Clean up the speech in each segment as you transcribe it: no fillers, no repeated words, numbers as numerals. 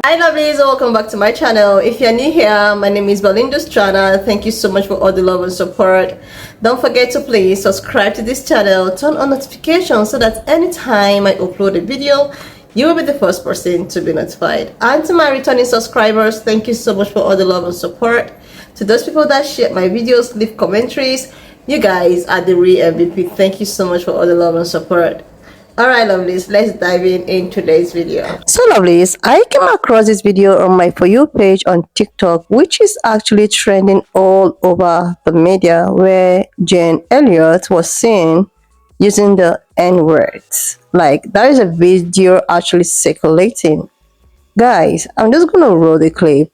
Hi lovelies, welcome back to my channel. If you're new here, my name is Belinda Strana. Thank you so much for all the love and support. Don't forget to please subscribe to this channel, turn on notifications so that anytime I upload a video, you will be the first person to be notified. And to my returning subscribers, thank you so much for all the love and support. To those people that share my videos, leave commentaries, you guys are the real MVP. Thank you so much for all the love and support. Alright lovelies, let's dive in today's video. So lovelies, I came across this video on my For You page on TikTok, which is actually trending all over the media, where Jane Elliott was seen using the N-words. Like, there is a video actually circulating. Guys, I'm just gonna roll the clip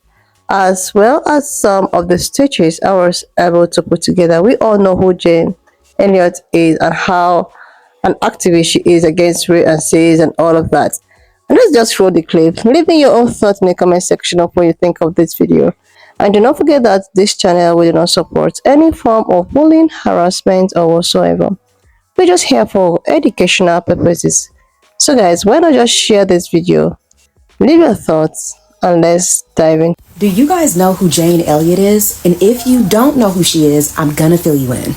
as well as some of the stitches I was able to put together. We all know who Jane Elliott is and how an activist she is against rape and sex and all of that. And let's just roll the clip. Leave me your own thoughts in the comment section of what you think of this video. And do not forget that this channel will not support any form of bullying, harassment, or whatsoever. We're just here for educational purposes. So guys, why not just share this video, leave your thoughts, and let's dive in. Do you guys know who Jane Elliott is? And if you don't know who she is, I'm gonna fill you in.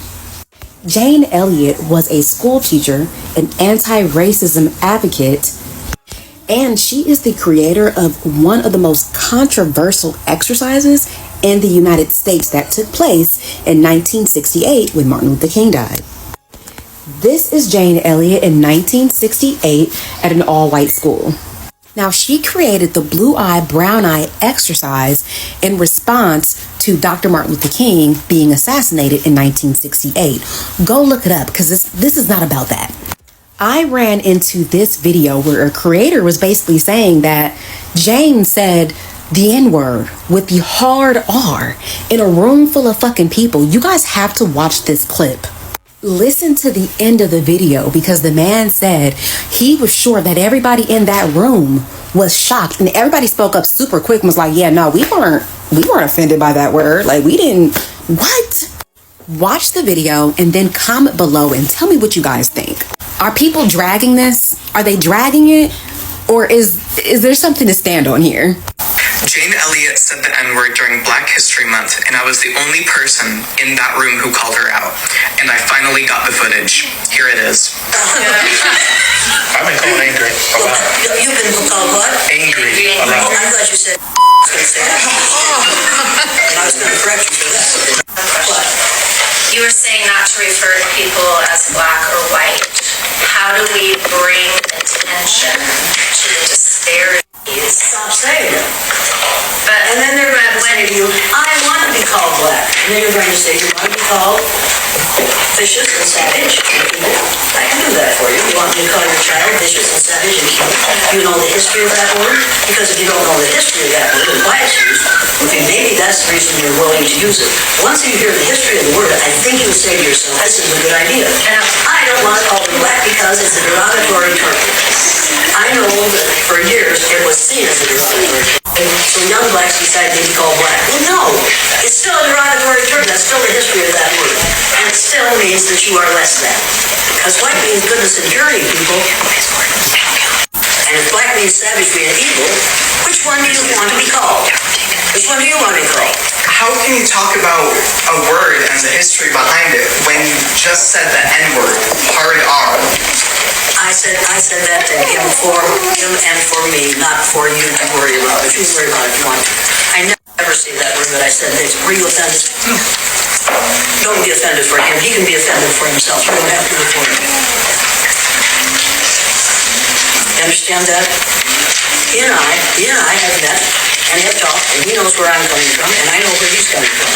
Jane Elliott was a school teacher, an anti-racism advocate, and she is the creator of one of the most controversial exercises in the United States that took place in 1968 when Martin Luther King died. This is Jane Elliott in 1968 at an all-white school. Now, she created the blue eye, brown eye exercise in response to Dr. Martin Luther King being assassinated in 1968. Go look it up because this is not about that. I ran into this video where a creator was basically saying that Jane said the N-word with the hard R in a room full of fucking people. You guys have to watch this clip. Listen to the end of the video because the man said he was sure that everybody in that room was shocked, and everybody spoke up super quick and was like, yeah, no, we weren't offended by that word. Like, we didn't. What? Watch the video and then comment below and tell me what you guys think. Are people dragging this? Are they dragging it? Or is there something to stand on here? Jane Elliott said the N-word during Black History Month, and I was the only person in that room who called her out. And I finally got the footage. Here it is. I've been called angry a lot. You've been called what? Angry a lot. I thought you said say that. And I was going to correct you for that. What? You were saying not to refer to people as black or white. How do we bring attention to the disparities? Stop saying it. But And then they're going to say to you, I want to be called black. And then you're going to say, you want to be called vicious and savage? I can do that for you. You want me to call your child vicious and savage and cute? You know the history of that word? Because if you don't know the history of that word and why it's used, okay, maybe that's the reason you're willing to use it. Once you hear the history of the word, I think you would say to yourself, this is a good idea. I don't want to call them black because it's a derogatory term. I know that for years it was seen as a derogatory term. So young blacks decided to be called black. Well, no, it's still a derogatory term. That's still the history of that word. And it still means that you are less than. Because white means goodness and purity, people. And if black means savagery and evil, which one do you want to be called? Which one do you want to be called? How can you talk about a word and the history behind it when you just said the N-word, hard R? I said that to him for him and for me, not for you to worry about. But you worry about it if you want to. I never say that word, but I said this. Were you offended? Don't be offended for him. He can be offended for himself. You don't have to report him. You understand that? He and I have met and have talked, and he knows where I'm coming from, and I know where he's coming from.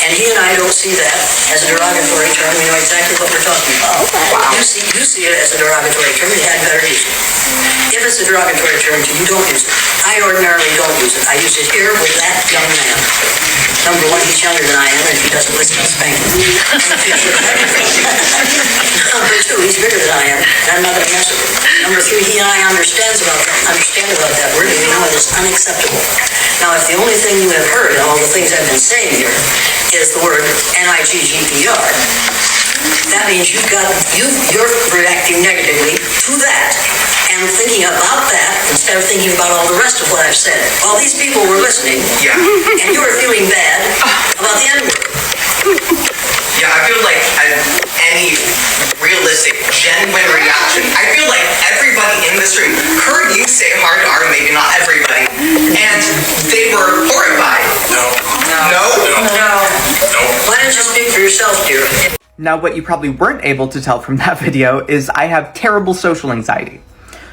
And he and I don't see that as a derogatory term. We know exactly what we're talking about. Wow. You see it as a derogatory term. You had better use it. If it's a derogatory term to you, don't use it. I ordinarily don't use it. I use it here with that young man. Number one, he's younger than I am, and if he doesn't listen, I'll spank him. Number two, he's bigger than I am, and I'm not going to mess with him. Number three, he and I understand about that word, and we know it is unacceptable. Now, if the only thing you have heard, and all the things I've been saying here, is the word NIGGPR, that means you're reacting negatively to that and thinking about that instead of thinking about all the rest of what I've said. All these people were listening, Yeah. and you were feeling bad about the N-word. Yeah, I feel like any realistic, genuine reaction, I feel like everybody in this room heard you say hard R, maybe not everybody, and they were horrified. No? Why don't you speak for yourself, dear? Now, what you probably weren't able to tell from that video is I have terrible social anxiety.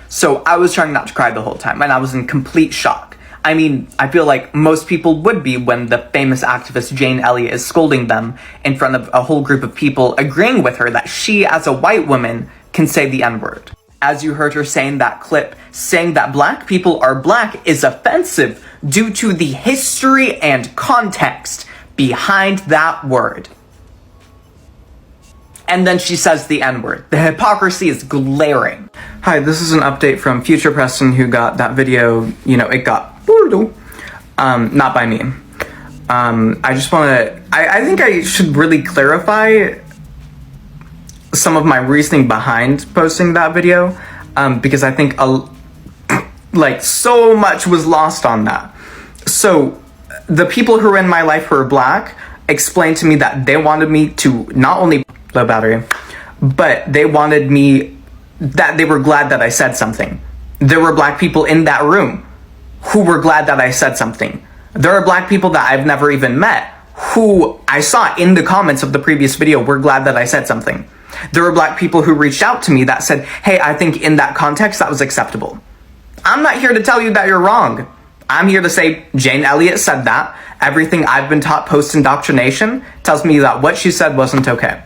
So I was trying not to cry the whole time, and I was in complete shock. I mean, I feel like most people would be when the famous activist Jane Elliott is scolding them in front of a whole group of people, agreeing with her that she, as a white woman, can say the N-word. As you heard her say in that clip, saying that black people are black is offensive due to the history and context behind that word. And then she says the N-word. The hypocrisy is glaring. Hi, this is an update from Future Preston, who got that video, it got not by me. I just want to, I think I should really clarify some of my reasoning behind posting that video, because I think so much was lost on that. So the people who are in my life who are black explained to me that they wanted me to not only low battery, but they wanted me, that they were glad that I said something. There were black people in that room who were glad that I said something. There are black people that I've never even met who I saw in the comments of the previous video were glad that I said something. There were black people who reached out to me that said, hey, I think in that context that was acceptable. I'm not here to tell you that you're wrong. I'm here to say Jane Elliott said that. Everything I've been taught post-indoctrination tells me that what she said wasn't okay.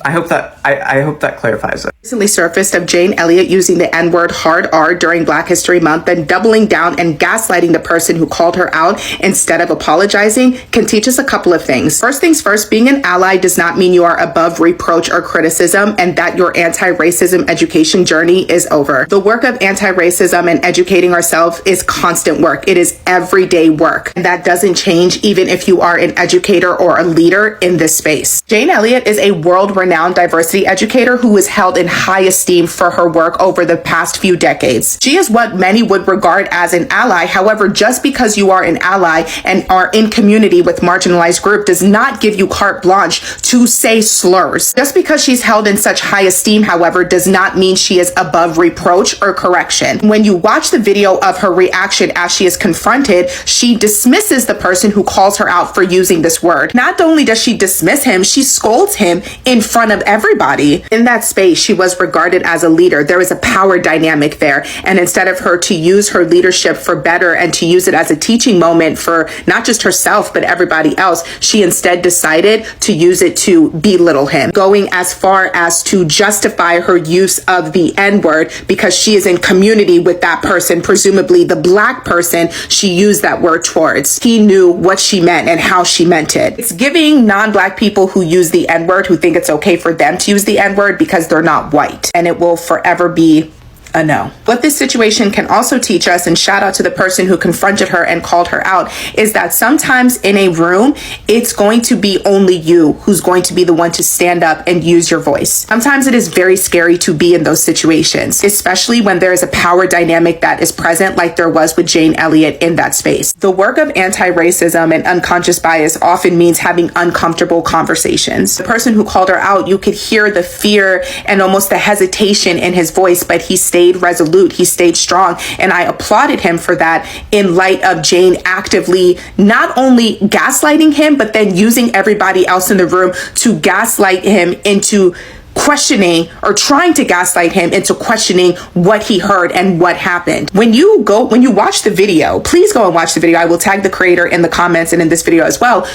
I hope that clarifies it. Recently surfaced of Jane Elliott using the N-word hard R during Black History Month, then doubling down and gaslighting the person who called her out instead of apologizing can teach us a couple of things. First things first, being an ally does not mean you are above reproach or criticism and that your anti-racism education journey is over. The work of anti-racism and educating ourselves is constant work. It is everyday work. And that doesn't change even if you are an educator or a leader in this space. Jane Elliott is a world-renowned diversity educator who is held in high esteem for her work over the past few decades. She is what many would regard as an ally. However, just because you are an ally and are in community with marginalized group does not give you carte blanche to say slurs. Just because she's held in such high esteem, however, does not mean she is above reproach or correction. When you watch the video of her reaction as she is confronted, she dismisses the person who calls her out for using this word. Not only does she dismiss him, she scolds him in front of everybody. In that space, she was regarded as a leader. There is a power dynamic there. And instead of her to use her leadership for better and to use it as a teaching moment for not just herself, but everybody else, she instead decided to use it to belittle him, going as far as to justify her use of the N-word because she is in community with that person, presumably the black person she used that word towards. He knew what she meant and how she meant it. It's giving non-black people who use the N-word, who think it's okay for them to use the N-word because they're not white, and it will forever be a no. What this situation can also teach us, and shout out to the person who confronted her and called her out, is that sometimes in a room, it's going to be only you who's going to be the one to stand up and use your voice. Sometimes it is very scary to be in those situations, especially when there is a power dynamic that is present like there was with Jane Elliott in that space. The work of anti-racism and unconscious bias often means having uncomfortable conversations. The person who called her out, you could hear the fear and almost the hesitation in his voice, but he stayed resolute, he stayed strong, and I applauded him for that in light of Jane actively not only gaslighting him, but then using everybody else in the room to gaslight him into questioning, or trying to gaslight him into questioning what he heard and what happened. When you watch the video, please go and watch the video. I will tag the creator in the comments and in this video as well.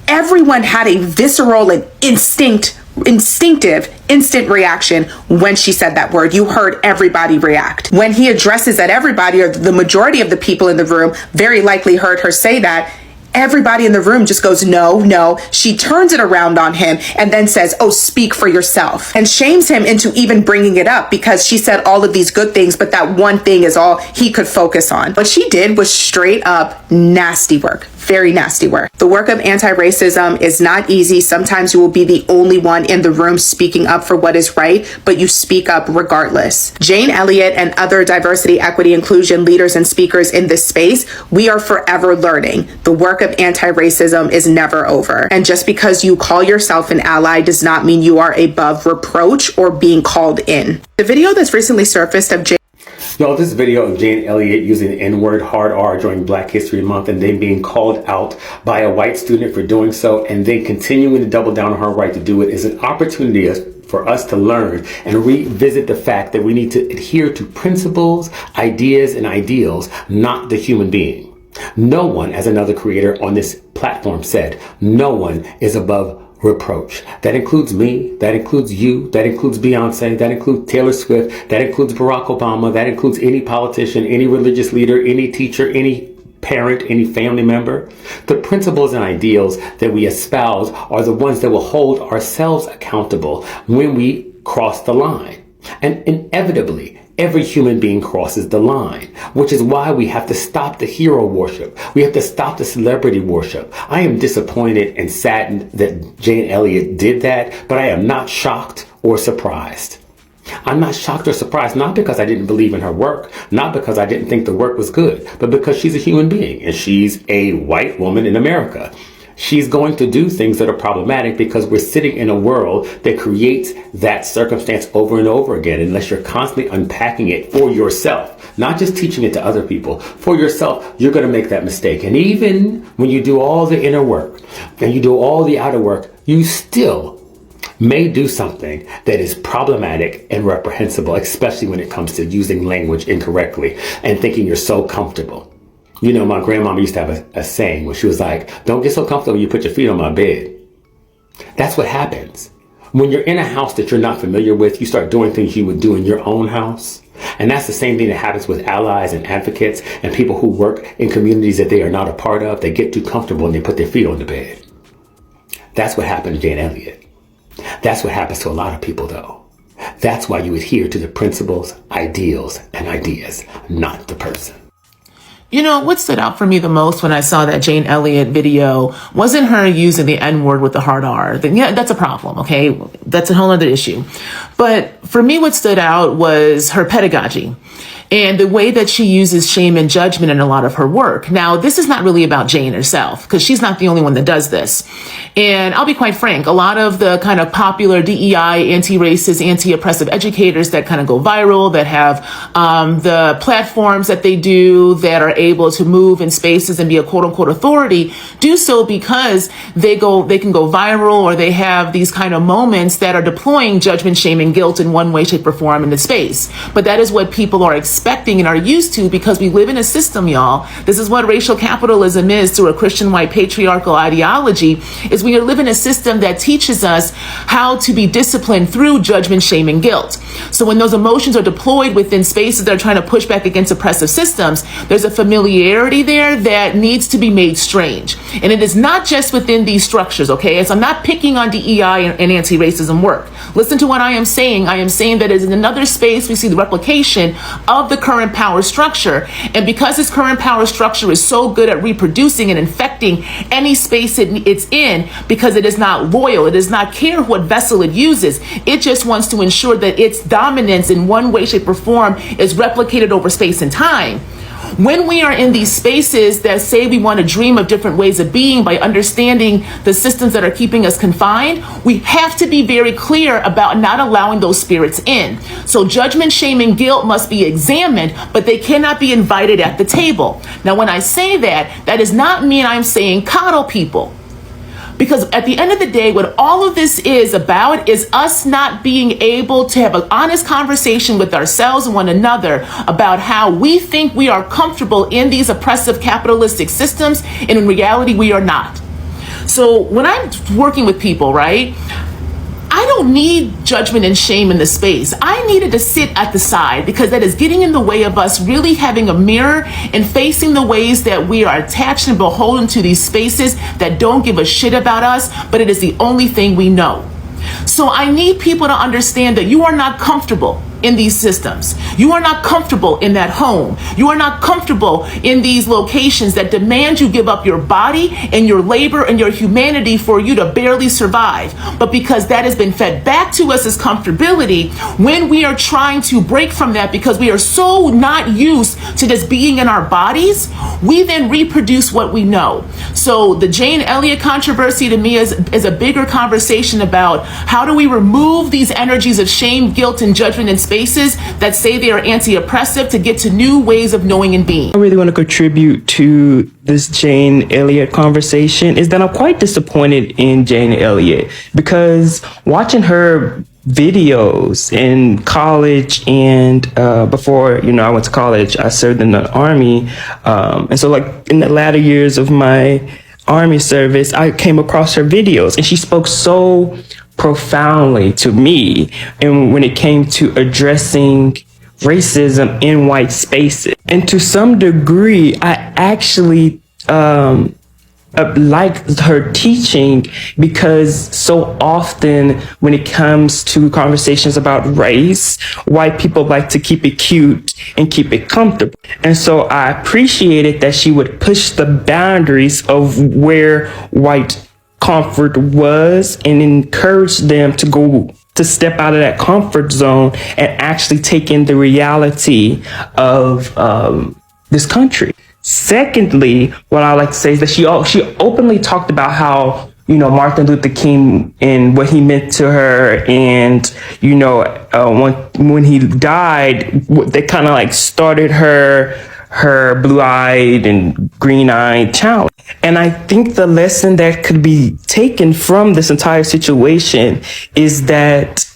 Everyone had a visceral and instinctive instant reaction when she said that word. You heard everybody react. When he addresses that everybody, or the majority of the people in the room very likely heard her say that, everybody in the room just goes, no, no. She turns it around on him and then says, oh, speak for yourself, and shames him into even bringing it up because she said all of these good things, but that one thing is all he could focus on. What she did was straight up nasty work, very nasty work. The work of anti-racism is not easy. Sometimes you will be the only one in the room speaking up for what is right, but you speak up regardless. Jane Elliott and other diversity, equity, inclusion leaders and speakers in this space, we are forever learning. The work of anti-racism is never over. And just because you call yourself an ally does not mean you are above reproach or being called in. The video that's recently surfaced of Jane Y'all, this video of Jane Elliott using the N-word hard R during Black History Month and then being called out by a white student for doing so and then continuing to double down on her right to do it is an opportunity for us to learn and revisit the fact that we need to adhere to principles, ideas, and ideals, not the human being. No one, as another creator on this platform said, no one is above reproach. That includes me, that includes you, that includes Beyonce, that includes Taylor Swift, that includes Barack Obama, that includes any politician, any religious leader, any teacher, any parent, any family member. The principles and ideals that we espouse are the ones that will hold ourselves accountable when we cross the line. And inevitably, every human being crosses the line, which is why we have to stop the hero worship. We have to stop the celebrity worship. I am disappointed and saddened that Jane Elliott did that, but I am not shocked or surprised. I'm not shocked or surprised, not because I didn't believe in her work, not because I didn't think the work was good, but because she's a human being and she's a white woman in America. She's going to do things that are problematic because we're sitting in a world that creates that circumstance over and over again. Unless you're constantly unpacking it for yourself, not just teaching it to other people, for yourself, you're going to make that mistake. And even when you do all the inner work and you do all the outer work, you still may do something that is problematic and reprehensible, especially when it comes to using language incorrectly and thinking you're so comfortable. You know, my grandmama used to have a saying where she was like, don't get so comfortable when you put your feet on my bed. That's what happens. When you're in a house that you're not familiar with, you start doing things you would do in your own house. And that's the same thing that happens with allies and advocates and people who work in communities that they are not a part of. They get too comfortable and they put their feet on the bed. That's what happened to Jane Elliott. That's what happens to a lot of people, though. That's why you adhere to the principles, ideals, and ideas, not the person. You know, what stood out for me the most when I saw that Jane Elliott video wasn't her using the N-word with the hard R. Then, yeah, that's a problem, okay? That's a whole other issue. But for me, what stood out was her pedagogy and the way that she uses shame and judgment in a lot of her work. Now, this is not really about Jane herself, because she's not the only one that does this. And I'll be quite frank, a lot of the kind of popular DEI, anti-racist, anti-oppressive educators that kind of go viral, that have the platforms that they do, that are able to move in spaces and be a quote-unquote authority, do so because they can go viral, or they have these kind of moments that are deploying judgment, shame, and guilt in one way, shape, or form in the space. But that is what people are expecting and are used to, because we live in a system, y'all. This is what racial capitalism is through a Christian white patriarchal ideology, is we live in a system that teaches us how to be disciplined through judgment, shame, and guilt. So when those emotions are deployed within spaces that are trying to push back against oppressive systems, there's a familiarity there that needs to be made strange. And it is not just within these structures, okay? As I'm not picking on DEI and anti-racism work. Listen to what I am saying. I am saying that as in another space, we see the replication of the current power structure. And because this current power structure is so good at reproducing and infecting any space it's in, because it is not loyal, it does not care what vessel it uses, it just wants to ensure that its dominance in one way, shape, or form is replicated over space and time. When we are in these spaces that say we want to dream of different ways of being by understanding the systems that are keeping us confined, we have to be very clear about not allowing those spirits in. So judgment, shame, and guilt must be examined, but they cannot be invited at the table. Now, when I say that, that does not mean I'm saying coddle people. Because at the end of the day, what all of this is about is us not being able to have an honest conversation with ourselves and one another about how we think we are comfortable in these oppressive capitalistic systems, and in reality, we are not. So when I'm working with people, right, I don't need judgment and shame in the space. I needed to sit at the side, because that is getting in the way of us really having a mirror and facing the ways that we are attached and beholden to these spaces that don't give a shit about us, but it is the only thing we know. So I need people to understand that you are not comfortable in these systems. You are not comfortable in that home. You are not comfortable in these locations that demand you give up your body and your labor and your humanity for you to barely survive. But because that has been fed back to us as comfortability, when we are trying to break from that because we are so not used to just being in our bodies, we then reproduce what we know. So the Jane Elliott controversy to me is a bigger conversation about how do we remove these energies of shame, guilt, and judgment in spaces that say they are anti-oppressive to get to new ways of knowing and being. I really want to contribute to this Jane Elliott conversation is that I'm quite disappointed in Jane Elliott, because watching her videos in college and before I went to college, I served in the Army, and so like in the latter years of my Army service, I came across her videos, and she spoke so profoundly to me, and when it came to addressing racism in white spaces. And to some degree, I actually like her teaching, because so often when it comes to conversations about race, white people like to keep it cute and keep it comfortable. And so I appreciated that she would push the boundaries of where white comfort was and encourage them to step out of that comfort zone and actually take in the reality of this country. Secondly, what I like to say is that she openly talked about how, Martin Luther King and what he meant to her. And, when he died, they kind of like started her blue-eyed and green-eyed challenge. And I think the lesson that could be taken from this entire situation is that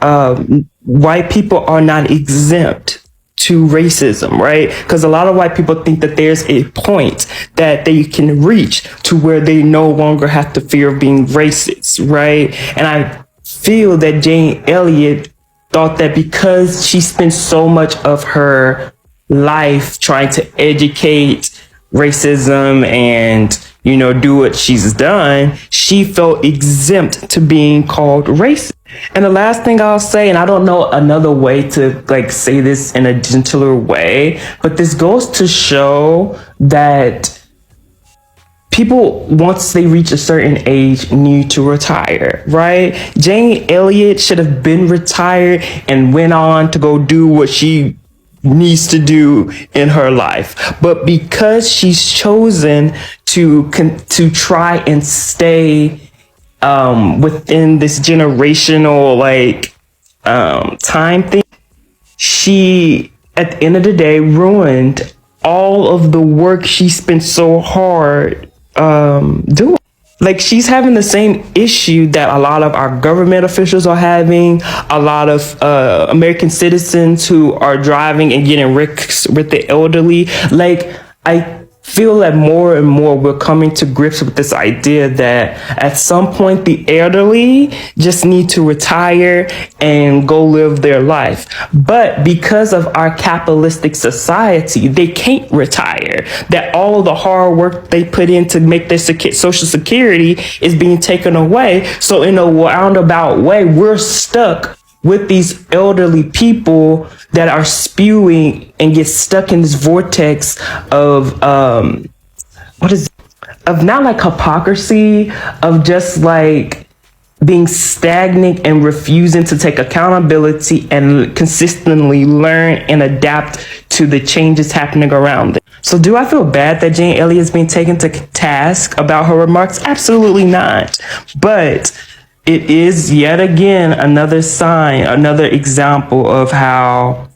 white people are not exempt to racism, right? Because a lot of white people think that there's a point that they can reach to where they no longer have to fear of being racist, right? And I feel that Jane Elliott thought that because she spent so much of her life trying to educate racism and do what she's done, she felt exempt to being called racist. And the last thing I'll say, and I don't know another way to say this in a gentler way, but this goes to show that people, once they reach a certain age, need to retire, right? Jane Elliott should have been retired and went on to go do what she needs to do in her life. But because she's chosen to try and stay within this generational time thing, she at the end of the day ruined all of the work she spent so hard doing. She's having the same issue that a lot of our government officials are having, a lot of American citizens who are driving and getting wrecks with the elderly. I feel that more and more we're coming to grips with this idea that at some point the elderly just need to retire and go live their life. But because of our capitalistic society, they can't retire. That all of the hard work they put in to make their social security is being taken away. So in a roundabout way, we're stuck with these elderly people that are spewing and get stuck in this vortex of not hypocrisy, of just being stagnant and refusing to take accountability and consistently learn and adapt to the changes happening around them. So do I feel bad that Jane Elliott is being taken to task about her remarks? Absolutely not. But it is yet again another sign, another example of how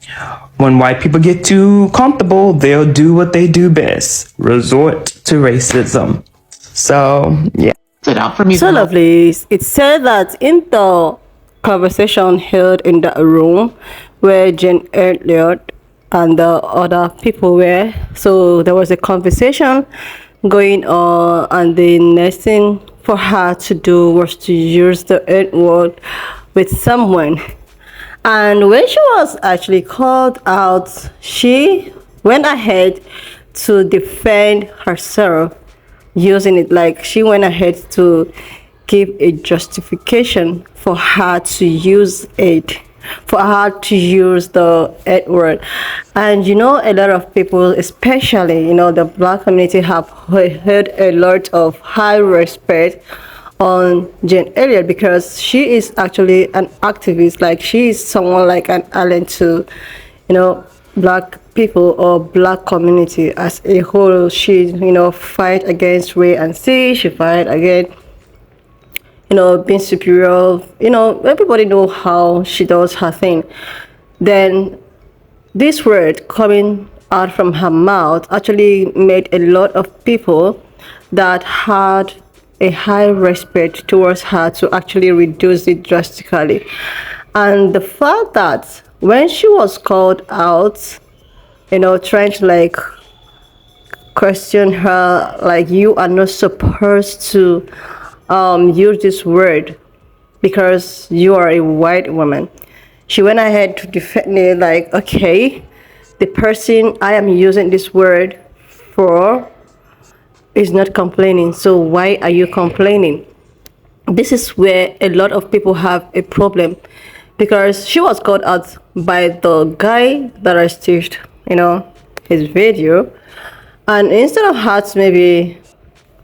when white people get too comfortable, they'll do what they do best, resort to racism. So, yeah. So lovely. It said that in the conversation held in the room where Jane Elliott and the other people were, so there was a conversation going on, and the next thing for her to do was to use the N-word with someone. And when she was actually called out, she went ahead to defend herself using it. She went ahead to give a justification for her to use it. for her to use the N word. And a lot of people, especially the black community, have heard a lot of high respect on Jane Elliott because she is actually an activist. Like, she is someone like an ally to black people or black community as a whole. She fight against rape and see, she fight against being superior. Everybody know how she does her thing. Then this word coming out from her mouth actually made a lot of people that had a high respect towards her to actually reduce it drastically. And the fact that when she was called out, trying to like question her, like, you are not supposed to use this word because you are a white woman. She went ahead to defend it, like, okay, the person I am using this word for is not complaining, so why are you complaining? This is where a lot of people have a problem, because she was called out by the guy that I stitched his video, and instead of her to maybe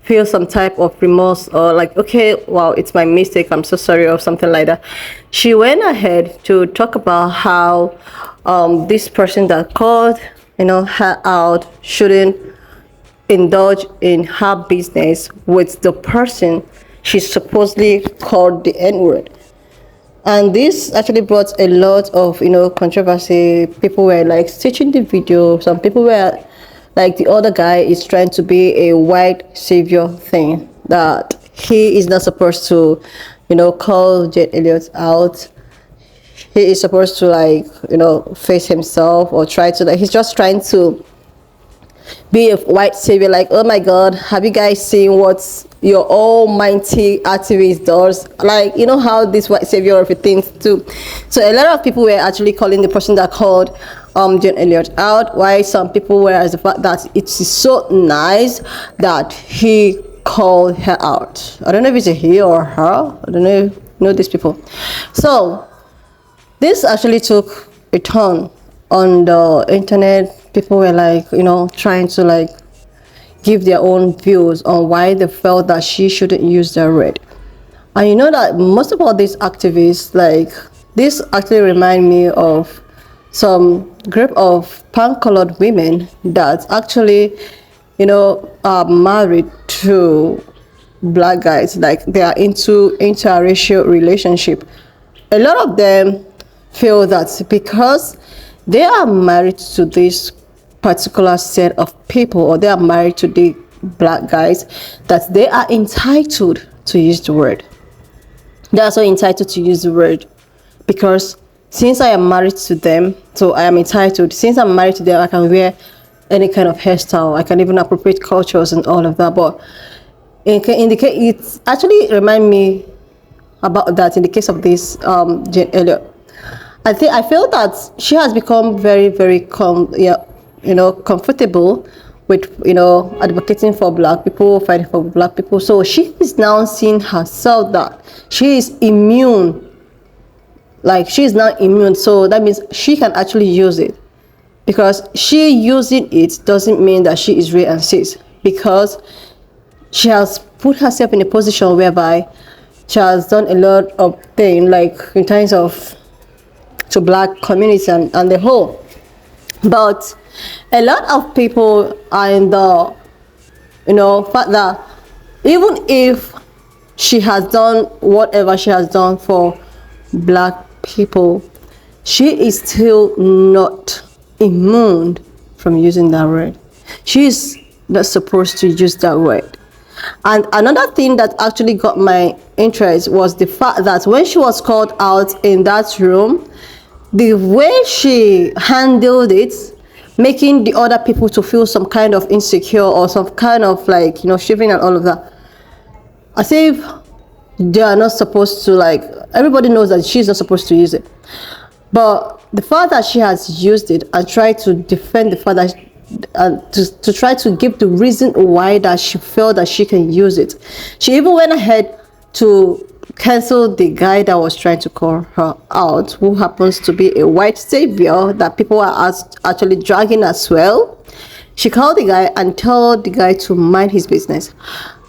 feel some type of remorse or like, okay, wow, it's my mistake, I'm so sorry, or something like that, she went ahead to talk about how this person that called her out shouldn't indulge in her business with the person she supposedly called the N-word. And this actually brought a lot of controversy. People were like stitching the video. Some people were like, the other guy is trying to be a white savior thing, that he is not supposed to call Jane Elliott out. He is supposed to like face himself, or try to, like, he's just trying to be a white savior. Like, oh my god, have you guys seen what your almighty activist does? Like, how this white savior of things too. So a lot of people were actually calling the person that called Jane Elliott out, while some people were as the fact that it is so nice that he called her out. I don't know if it's a he or her, I don't know these people. So this actually took a turn on the internet. People were like trying to like give their own views on why they felt that she shouldn't use the word. And that most of all these activists, like, this actually remind me of some group of pan-colored women that actually are married to black guys. Like, they are into interracial relationship. A lot of them feel that because they are married to this particular set of people, or they are married to the black guys, that they are entitled to use the word. They are so entitled to use the word because since I am married to them, so I am entitled. Since I'm married to them, I can wear any kind of hairstyle. I can even appropriate cultures and all of that. But in the case, it actually remind me about that in the case of this Jane Elliott. I feel that she has become very, very comfortable with advocating for black people, fighting for black people. So she is now seeing herself that she is immune. Like, she is now immune, so that means she can actually use it. Because she using it doesn't mean that she is racist, because she has put herself in a position whereby she has done a lot of things, like in terms of to black community and the whole. But a lot of people are in the fact that even if she has done whatever she has done for black people, she is still not immune from using that word. She is not supposed to use that word. And another thing that actually got my interest was the fact that when she was called out in that room, the way she handled it, making the other people to feel some kind of insecure or some kind of like shivering and all of that, as if they are not supposed to, like, everybody knows that she's not supposed to use it. But the fact that she has used it and tried to defend the fact that to try to give the reason why that she felt that she can use it, she even went ahead to cancel the guy that was trying to call her out, who happens to be a white savior that people are actually dragging as well. She called the guy and told the guy to mind his business.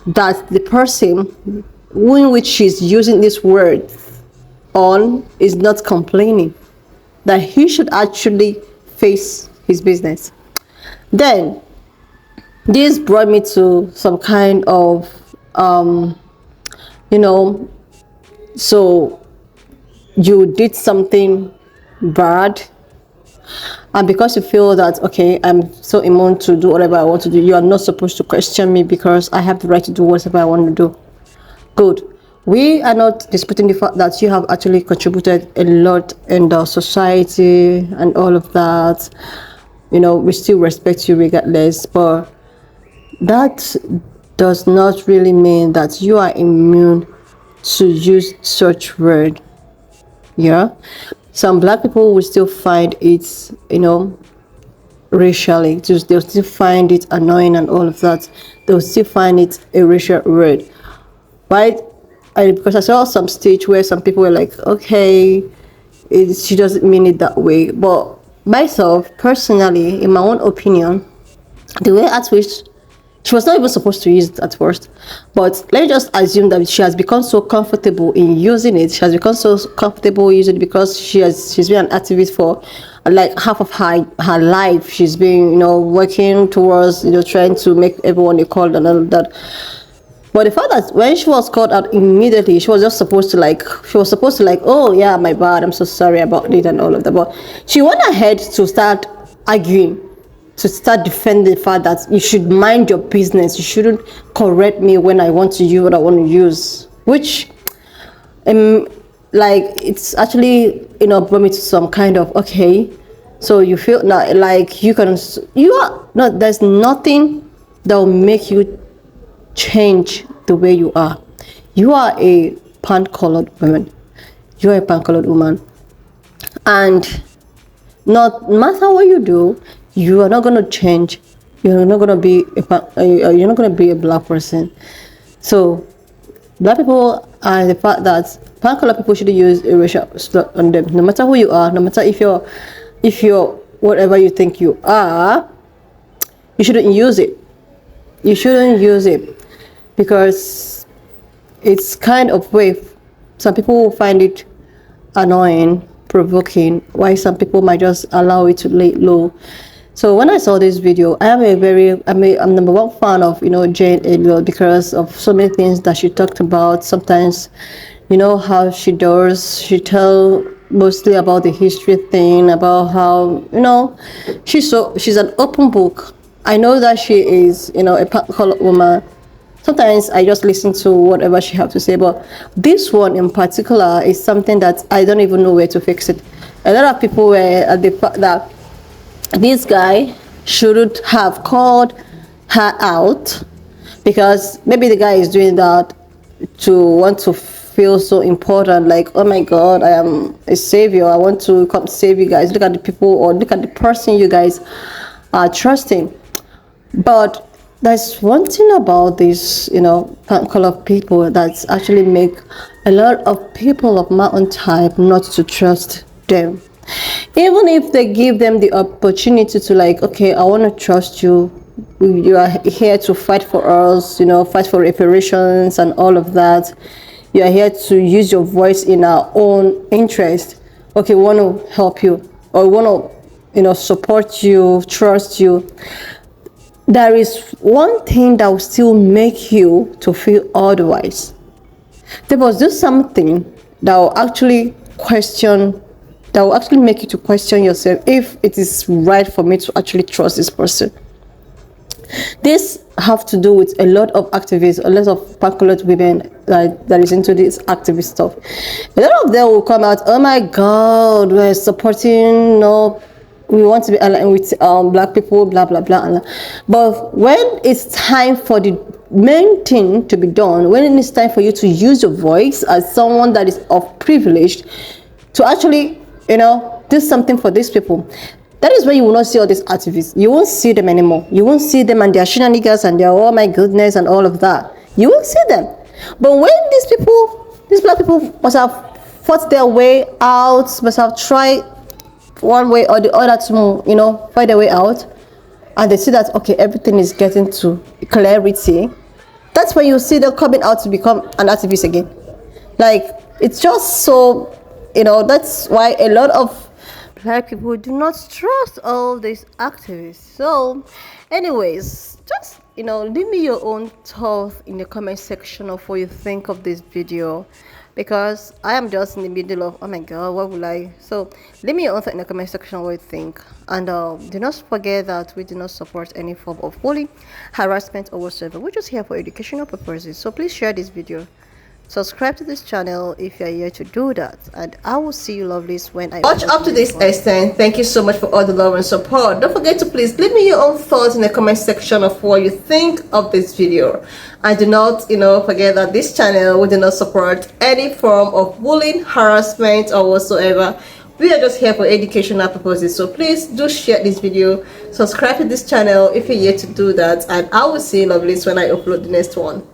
That the person in which she's using this word on is not complaining. That he should actually face his business. Then this brought me to some kind of so you did something bad, and because you feel that, okay, I'm so immune to do whatever I want to do, you are not supposed to question me because I have the right to do whatever I want to do. Good. We are not disputing the fact that you have actually contributed a lot in the society and all of that. We still respect you regardless, but that does not really mean that you are immune to use such word. Yeah, some black people will still find it, racially. They'll still find it annoying and all of that. They'll still find it a racial word, right? Because I saw some stage where some people were like, okay, she doesn't mean it that way. But myself, personally, in my own opinion, the way at which she was not even supposed to use it at first, but let's just assume that she has become so comfortable in using it. She has become so comfortable using it because she's been an activist for like half of her life. She's been working towards trying to make everyone equal and all of that. But the fact that when she was called out immediately, she was supposed to oh yeah, my bad, I'm so sorry about it and all of that. But she went ahead to start arguing, to start defending the fact that you should mind your business. You shouldn't correct me when I want to use what I want to use. Which, it's actually, brought me to some kind of, okay, so you feel now like there's nothing that will make you change the way you are. You are a pan-colored woman. You are a pan-colored woman. And no matter what you do, you are not going to change. You're not going to be a black person. So black people are the fact that pan-colored people should use a racial slur on them. No matter who you are, no matter if you're whatever you think you are, you shouldn't use it. You shouldn't use it because it's kind of way. Some people will find it annoying, provoking, while some people might just allow it to lay low. So when I saw this video, I'm number one fan of Jane Elliott because of so many things that she talked about. Sometimes, how she tell mostly about the history thing, about how she's an open book. I know that she is a colored woman. Sometimes I just listen to whatever she has to say, but this one in particular is something that I don't even know where to fix it. A lot of people were at the fact that this guy shouldn't have called her out because maybe the guy is doing that to want to feel so important, like, oh my god, I am a savior, I want to come save you guys, look at the people or look at the person you guys are trusting. But there's one thing about these pan-colored people that's actually make a lot of people of my own type not to trust them. Even if they give them the opportunity to okay, I want to trust you, you are here to fight for us, fight for reparations and all of that, you are here to use your voice in our own interest, okay, we want to help you or we want to support you, trust you. There is one thing that will still make you to feel otherwise. There was just something that will actually make you to question yourself if it is right for me to actually trust this person. This have to do with a lot of activists, a lot of pan-colored women that is into this activist stuff. A lot of them will come out, oh my god, we're supporting we want to be aligned with black people, blah blah blah. But when it's time for the main thing to be done, when it's time for you to use your voice as someone that is of privilege to actually do something for these people, that is when you will not see all these activists. You won't see them anymore. You won't see them and their shenanigans and their oh my goodness and all of that. You won't see them. But when these These black people must have fought their way out, must have tried one way or the other to, you know, find their way out. And they see that, okay, everything is getting to clarity. That's when you see them coming out to become an activist again. Like, it's just so, you know, that's why a lot of black people do not trust all these activists. So, anyways, just, you know, leave me your own thoughts in the comment section of what you think of this video, because I am just in the middle of, oh my god, what will I? So leave me your own thought in the comment section what you think, and do not forget that we do not support any form of bullying, harassment, or whatsoever. We're just here for educational purposes. So please share this video, subscribe to this channel if you're here to do that, and I will see you lovelies when I watch up to this extent. Thank you so much for all the love and support. Don't forget to please leave me your own thoughts in the comment section of what you think of this video, and do not, you know, forget that this channel we do not support any form of bullying, harassment, or whatsoever. We are just here for educational purposes. So please do share this video, subscribe to this channel if you're here to do that, and I will see you lovelies when I upload the next one.